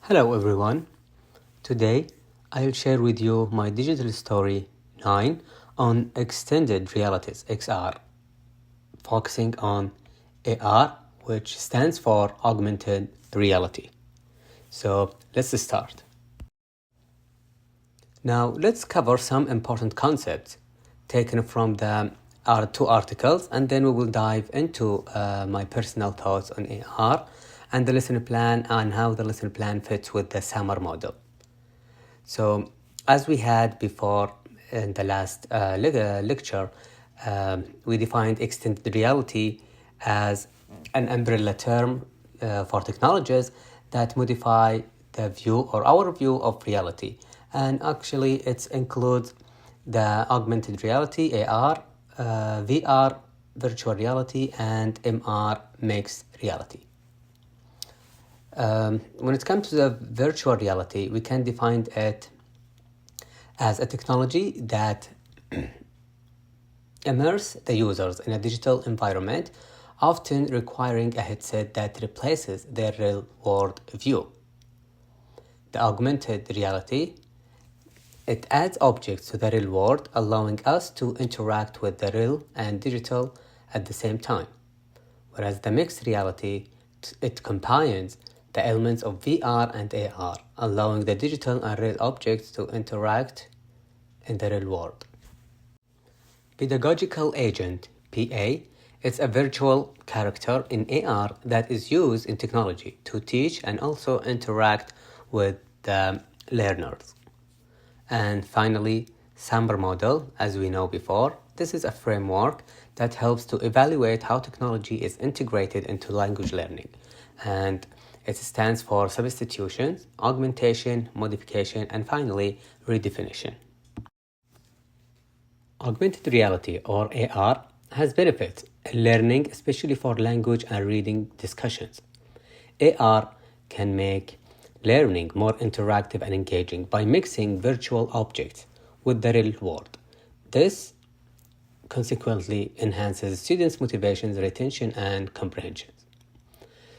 Hello everyone. Today I'll share with you my digital story 9 on extended realities XR, focusing on AR, which stands for Augmented Reality. So let's start. Now let's cover some important concepts taken from the two articles, and then we will dive into my personal thoughts on AR and the lesson plan and how the lesson plan fits with the summer model. So as we had before in the last lecture, we defined extended reality as an umbrella term for technologies that modify the view or our view of reality. And actually it includes the augmented reality, AR, VR, virtual reality, and MR, mixed reality. When it comes to the virtual reality, we can define it as a technology that immerses the users in a digital environment, often requiring a headset that replaces their real-world view. The augmented reality, it adds objects to the real world, allowing us to interact with the real and digital at the same time. Whereas the mixed reality, it combines the elements of VR and AR, allowing the digital and real objects to interact in the real world. Pedagogical agent, PA, is a virtual character in AR that is used in technology to teach and also interact with the learners. And finally, summer model, as we know before, this is a framework that helps to evaluate how technology is integrated into language learning. And it stands for substitution, augmentation, modification, and finally, redefinition. Augmented reality, or AR, has benefits in learning, especially for language and reading discussions. AR can make learning more interactive and engaging by mixing virtual objects with the real world. This consequently enhances students' motivations, retention, and comprehension.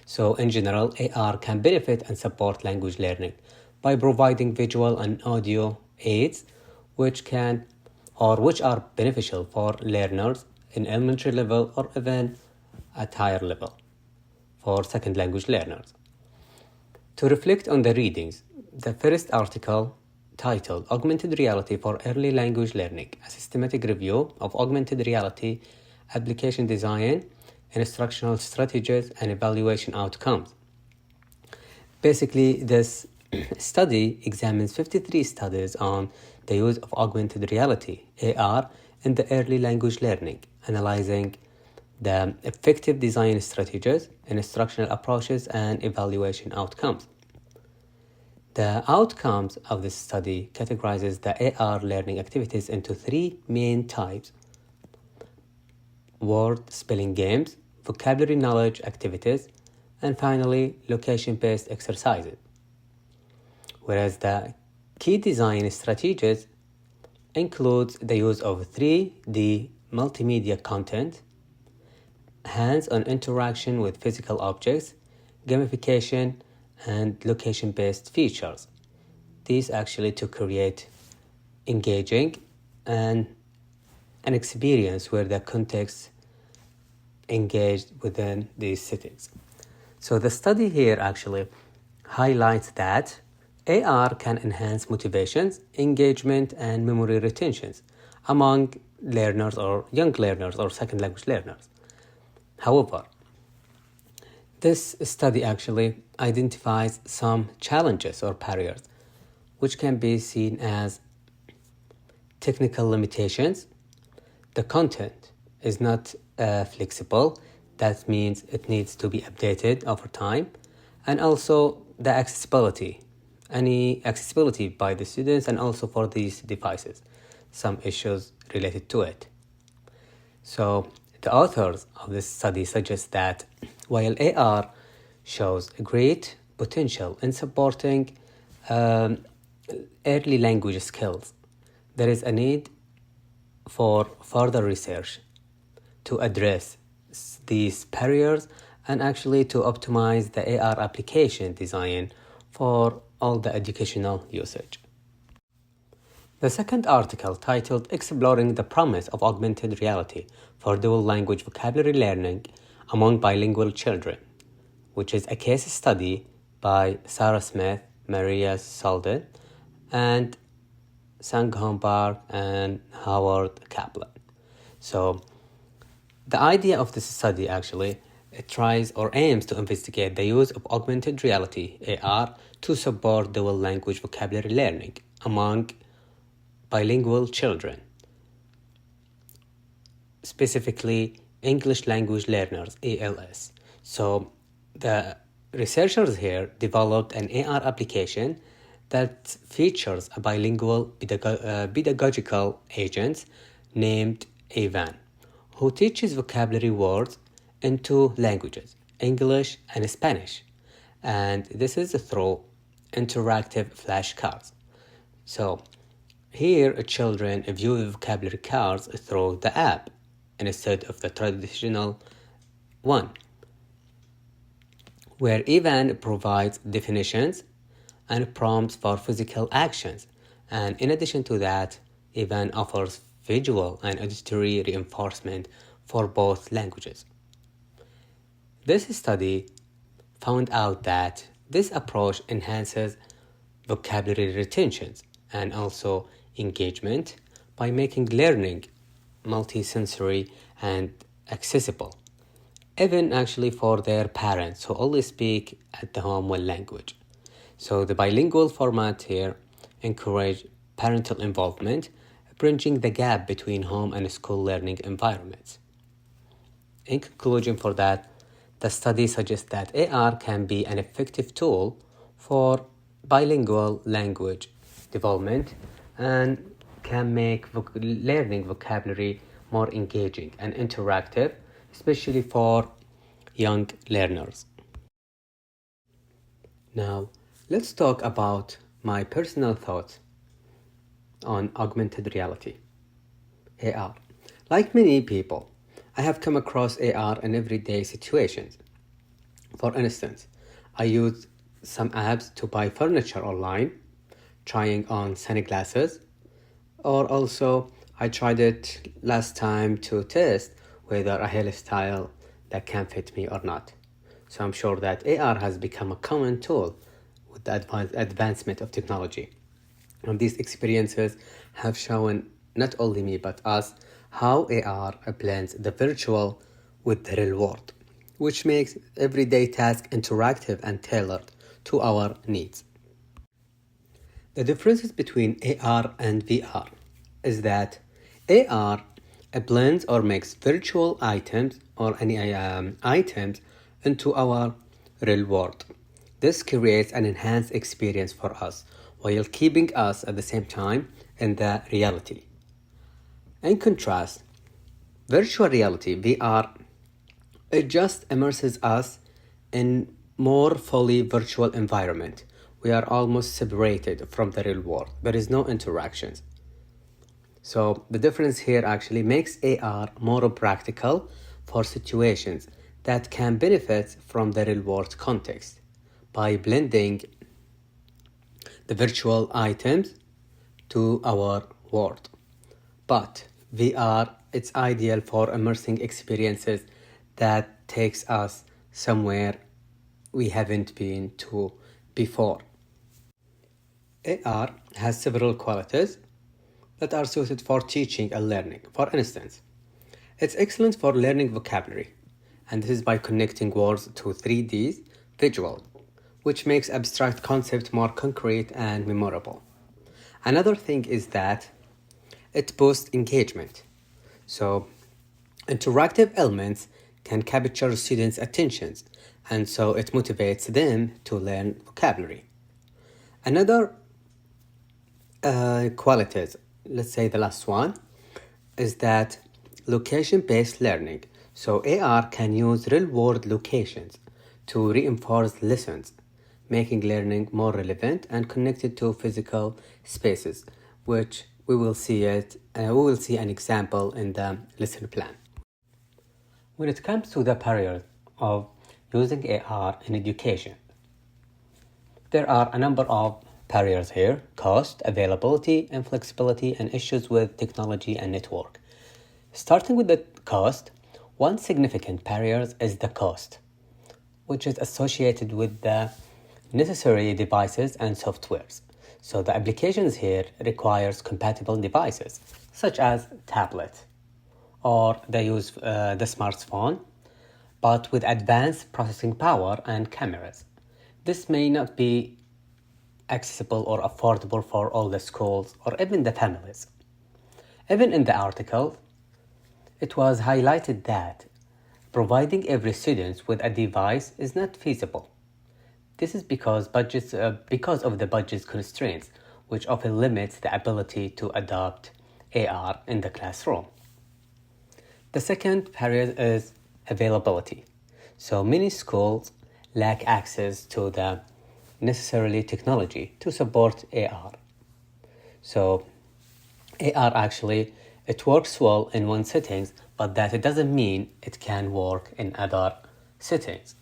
So in general, AR can benefit and support language learning by providing visual and audio aids which are beneficial for learners in elementary level or even at higher level for second language learners. To reflect on the readings, the first article titled Augmented Reality for Early Language Learning, a systematic review of augmented reality, application design, instructional strategies, and evaluation outcomes. Basically, this study examines 53 studies on the use of augmented reality, AR, in the early language learning, analyzing the effective design strategies, instructional approaches, and evaluation outcomes. The outcomes of this study categorizes the AR learning activities into three main types: word spelling games, vocabulary knowledge activities, and finally, location-based exercises. Whereas the key design strategies includes the use of 3D multimedia content, hands-on interaction with physical objects, gamification, and location-based features. These actually to create engaging and an experience where the context engaged within these settings. So the study here actually highlights that AR can enhance motivations, engagement, and memory retentions among learners or young learners or second language learners. However, this study actually identifies some challenges or barriers, which can be seen as technical limitations. The content is not flexible. That means it needs to be updated over time. And also the accessibility, any accessibility by the students and also for these devices, some issues related to it. So the authors of this study suggest that while AR shows great potential in supporting early language skills, there is a need for further research to address these barriers and actually to optimize the AR application design for all the educational usage. The second article, titled Exploring the Promise of Augmented Reality for Dual Language Vocabulary Learning Among Bilingual Children, which is a case study by Sarah Smith, Maria Salden, and Sang-Hong Park and Howard Kaplan. So the idea of this study actually, it tries or aims to investigate the use of augmented reality, AR, to support dual language vocabulary learning among bilingual children, specifically English language learners, ALS. So the researchers here developed an AR application that features a bilingual pedagogical agent named Ivan, who teaches vocabulary words in two languages, English and Spanish. And this is through interactive flashcards. So here, children view the vocabulary cards through the app instead of the traditional one, where Ivan provides definitions and prompts for physical actions. And in addition to that, Ivan offers visual and auditory reinforcement for both languages. This study found out that this approach enhances vocabulary retentions and also engagement by making learning multisensory and accessible, even actually for their parents who only speak at the home one language. So the bilingual format here encourage parental involvement, bridging the gap between home and school learning environments. In conclusion for that, the study suggests that AR can be an effective tool for bilingual language development and can make learning vocabulary more engaging and interactive, especially for young learners. Now, let's talk about my personal thoughts on augmented reality, AR. Like many people, I have come across AR in everyday situations. For instance, I use some apps to buy furniture online, trying on sunglasses, or also I tried it last time to test whether a hairstyle that can fit me or not. So I'm sure that AR has become a common tool with the advancement of technology. And these experiences have shown not only me but us how AR blends the virtual with the real world, which makes everyday tasks interactive and tailored to our needs. The differences between AR and VR is that AR blends or makes virtual items or any items into our real world. This creates an enhanced experience for us while keeping us at the same time in the reality. In contrast, virtual reality, VR, it just immerses us in more fully virtual environment. We are almost separated from the real world. There is no interactions. So the difference here actually makes AR more practical for situations that can benefit from the real world context by blending the virtual items to our world. But VR, it's ideal for immersing experiences that takes us somewhere we haven't been to before. AR has several qualities that are suited for teaching and learning. For instance, it's excellent for learning vocabulary, and this is by connecting words to 3D visual, which makes abstract concepts more concrete and memorable. Another thing is that it boosts engagement. So interactive elements can capture students' attentions, and so it motivates them to learn vocabulary. Another qualities, let's say the last one, is that location-based learning. So AR can use real-world locations to reinforce lessons, making learning more relevant and connected to physical spaces, which we will see an example in the lesson plan. When it comes to the barriers of using AR in education, There are a number of barriers here: cost, availability, inflexibility, and issues with technology and network. Starting with the cost, one significant barrier is the cost, which is associated with the necessary devices and softwares. So the applications here requires compatible devices, such as tablet, or they use the smartphone, but with advanced processing power and cameras. This may not be accessible or affordable for all the schools or even the families. Even in the article, it was highlighted that providing every student with a device is not feasible. This is because of the budget constraints, which often limits the ability to adopt AR in the classroom. The second barrier is availability. So many schools lack access to the necessarily technology to support AR. So AR actually, it works well in one settings, but that it doesn't mean it can work in other settings.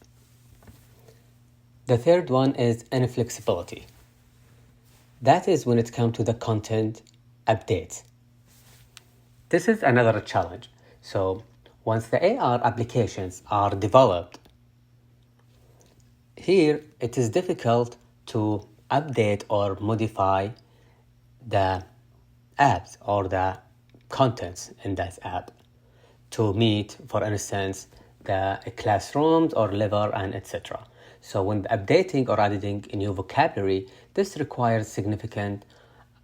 The third one is inflexibility. That is when it comes to the content updates. This is another challenge. So once the AR applications are developed, here it is difficult to update or modify the apps or the contents in that app to meet, for instance, the classrooms or level and etc. So when updating or adding a new vocabulary, this requires significant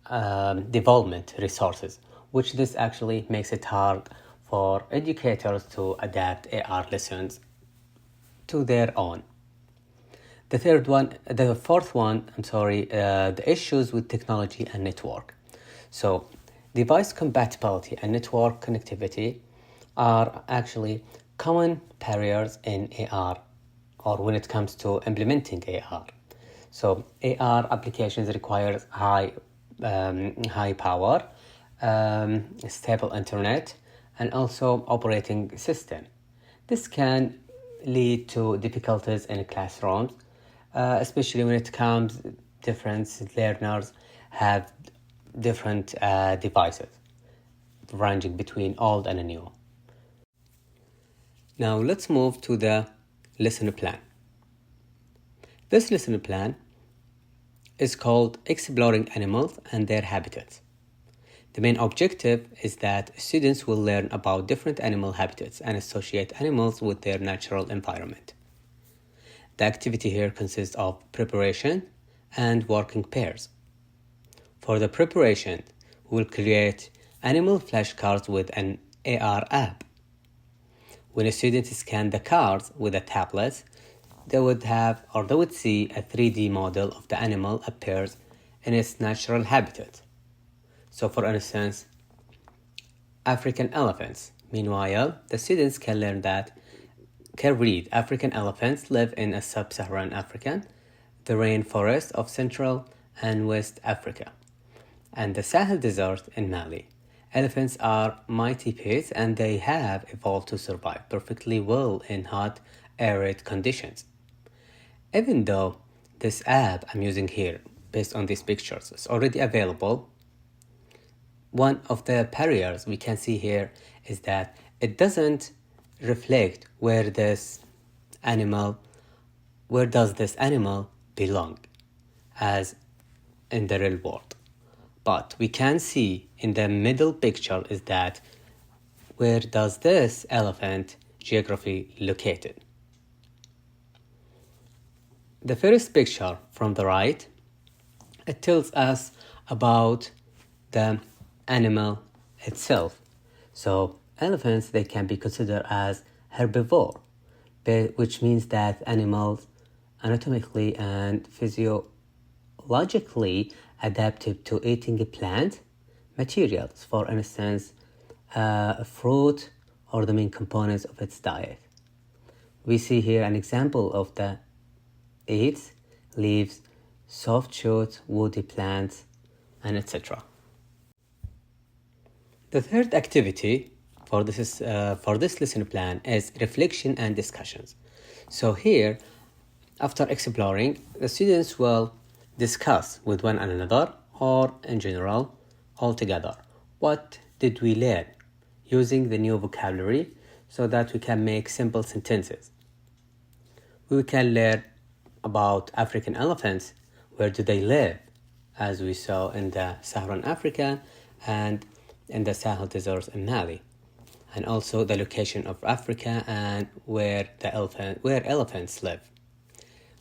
development resources, which this actually makes it hard for educators to adapt AR lessons to their own. The fourth one, the issues with technology and network. So device compatibility and network connectivity are actually common barriers in AR or when it comes to implementing AR. So AR applications require high power, stable internet, and also operating system. This can lead to difficulties in classrooms, especially when it comes different learners have different devices ranging between old and new. Now let's move to the lesson plan. This lesson plan is called Exploring Animals and Their Habitats. The main objective is that students will learn about different animal habitats and associate animals with their natural environment. The activity here consists of preparation and working pairs. For the preparation, we'll create animal flashcards with an AR app. When a student scans the cards with a tablet, they would see a 3D model of the animal appears in its natural habitat. So for instance, African elephants. Meanwhile, the students can read African elephants live in a sub-Saharan Africa, the rainforest of Central and West Africa, and the Sahel Desert in Mali. Elephants are mighty pets and they have evolved to survive perfectly well in hot, arid conditions. Even though this app I'm using here, based on these pictures, is already available, one of the barriers we can see here is that it doesn't reflect where does this animal belong as in the real world. But we can see in the middle picture is that where does this elephant geographically located. The first picture from the right, it tells us about the animal itself. So elephants, they can be considered as herbivore, which means that animals anatomically and physiologically adapted to eating plant materials, for instance, fruit or the main components of its diet. We see here an example of the eats leaves, soft shoots, woody plants, and etc. The third activity for this lesson plan is reflection and discussions. So here, After exploring, the students will discuss with one another or in general all together what did we learn using the new vocabulary so that we can make simple sentences. We can learn about African elephants, where do they live, as we saw in the Saharan Africa and in the Sahel deserts in Mali, and also the location of Africa and where elephants live.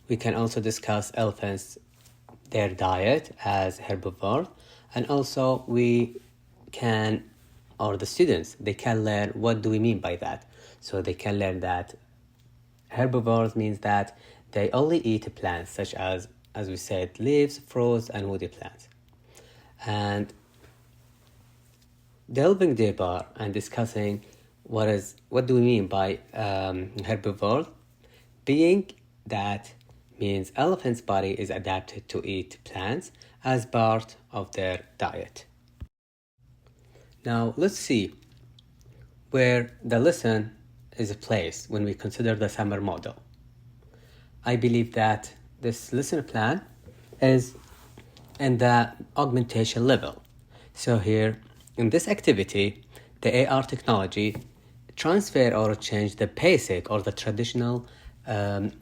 We can also discuss elephants, their diet as herbivores, and also the students, they can learn what do we mean by that. So they can learn that herbivores means that they only eat plants such as we said, leaves, fruits, and woody plants. And delving deeper and discussing what do we mean by herbivore, being that means elephant's body is adapted to eat plants as part of their diet. Now let's see where the lesson is placed when we consider the summer model. I believe that this lesson plan is in the augmentation level. So here in this activity, the AR technology transfer or change the basic or the traditional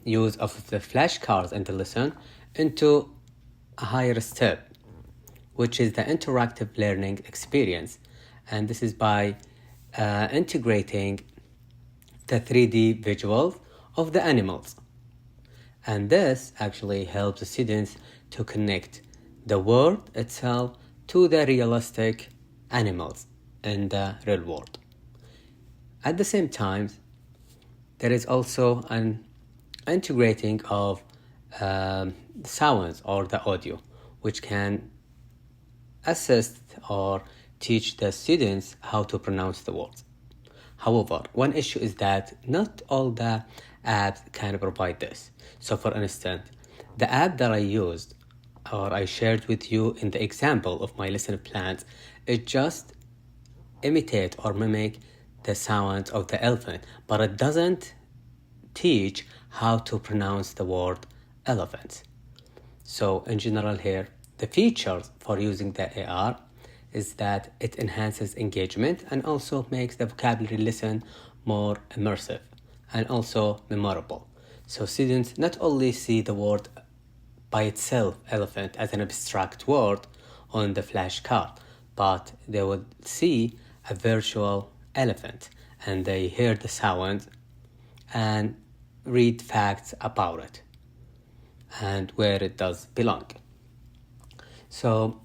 use of the flashcards in the lesson into a higher step, which is the interactive learning experience. And this is by integrating the 3D visuals of the animals. And this actually helps the students to connect the world itself to the realistic animals in the real world. At the same time, there is also an integrating of sounds or the audio, which can assist or teach the students how to pronounce the words. However, one issue is that not all the apps can provide this. So for instance, the app that I used or I shared with you in the example of my lesson plans, it just imitate or mimic the sounds of the elephant, but it doesn't teach how to pronounce the word elephant. So in general here, the features for using the AR is that it enhances engagement and also makes the vocabulary lesson more immersive and also memorable. So students not only see the word by itself, elephant, as an abstract word on the flashcard, but they would see a virtual elephant and they hear the sound and read facts about it and where it does belong. So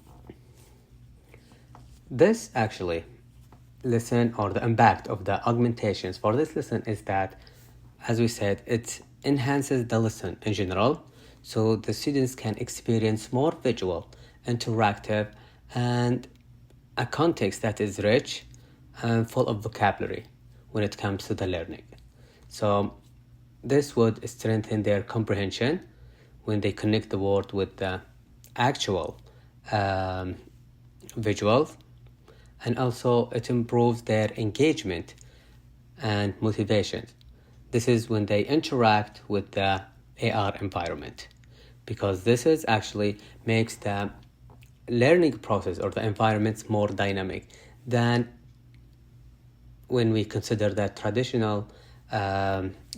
this actually lesson or the impact of the augmentations for this lesson is that, as we said, it enhances the lesson in general, so the students can experience more visual, interactive, and a context that is rich and full of vocabulary when it comes to the learning. So this would strengthen their comprehension when they connect the word with the actual visuals, and also it improves their engagement and motivation. This is when they interact with the AR environment, because this is actually makes the learning process or the environments more dynamic than when we consider the traditional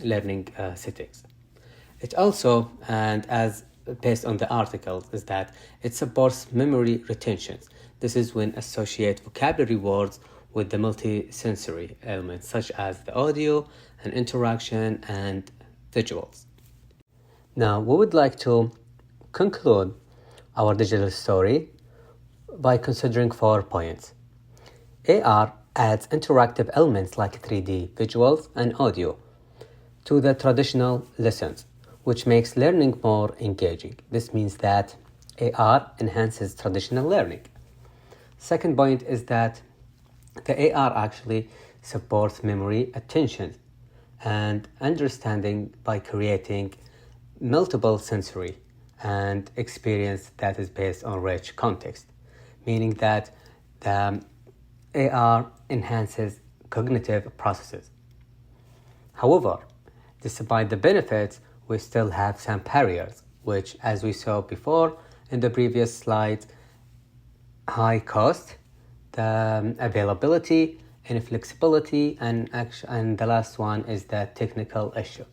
learning settings. It also, and as based on the articles, is that it supports memory retention. This is when associate vocabulary words with the multi-sensory elements such as the audio and interaction and visuals. Now, we would like to conclude our digital story by considering 4 points. AR adds interactive elements like 3D visuals and audio to the traditional lessons, which makes learning more engaging. This means that AR enhances traditional learning. Second point is that the AR actually supports memory, attention, and understanding by creating multiple sensory and experience that is based on rich context, meaning that the AR enhances cognitive processes. However, despite the benefits, we still have some barriers, which, as we saw before in the previous slides, high cost, the availability, inflexibility, and the last one is the technical issues.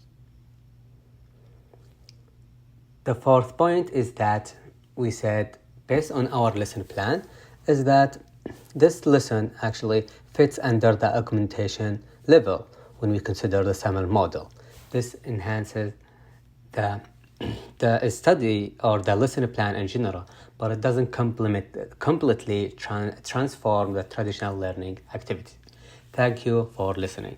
The fourth point is that we said, based on our lesson plan, is that this lesson actually fits under the augmentation level when we consider the SAML model. This enhances the study or the lesson plan in general, but it doesn't completely transform the traditional learning activity. Thank you for listening.